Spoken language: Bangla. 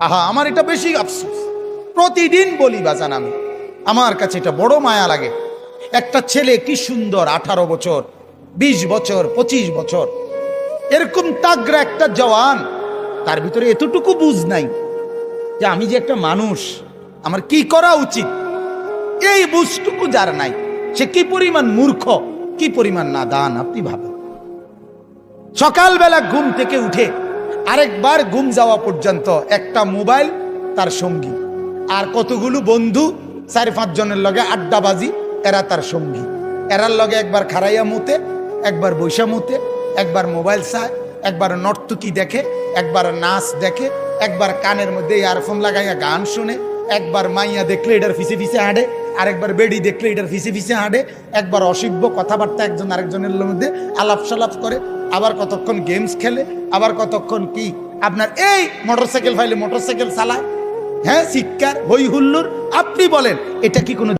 আহা, আমার এটা বেশি আফসোস। প্রতিদিন বলি বাজান, আমি আমার কাছে এটা বড় মায়া লাগে। একটা ছেলে কি সুন্দর, 18 বছর, 20 বছর, 25 বছর, এরকম তাগড়া একটা জওয়ান, তার ভিতরে এতটুকু বুঝ নাই যে আমি যে একটা মানুষ, আমার কি করা উচিত। এই বুঝটুকু যার নাই, সে কি পরিমাণ মূর্খ, কি পরিমাণ নাদান আপনি ভাবেন। সকালবেলা ঘুম থেকে উঠে আরেকবার ঘুম যাওয়া পর্যন্ত একটা মোবাইল তার সঙ্গী, আর কতগুলো বন্ধু 4-5 জনের লগে আড্ডাবাজি, এরা তার সঙ্গী। এরার লগে একবার খারাইয়া মুতে, একবার বৈশা মুতে, একবার মোবাইল চায়, একবার নর্তকী দেখে, একবার নাচ দেখে, একবার কানের মধ্যে ইয়ারফোন লাগাইয়া গান শুনে, একবার মাইয়া দেখলে এটার ফিসে ফিসে হাঁটে, আরেকবার বেড়ি দেখলে এটার ফিসে ফিসে হাঁটে, একবার অসভ্য কথাবার্তা একজন আরেকজনের মধ্যে আলাপ সালাপ করে, আবার কতক্ষণ গেমস খেলে, আবার কতক্ষণ কি আপনার এই মোটরসাইকেল ফাইলে মোটরসাইকেল চালায়। হ্যাঁ, চিৎকার হই হুল্লোড়। আপনি বলেন এটা কি কোনো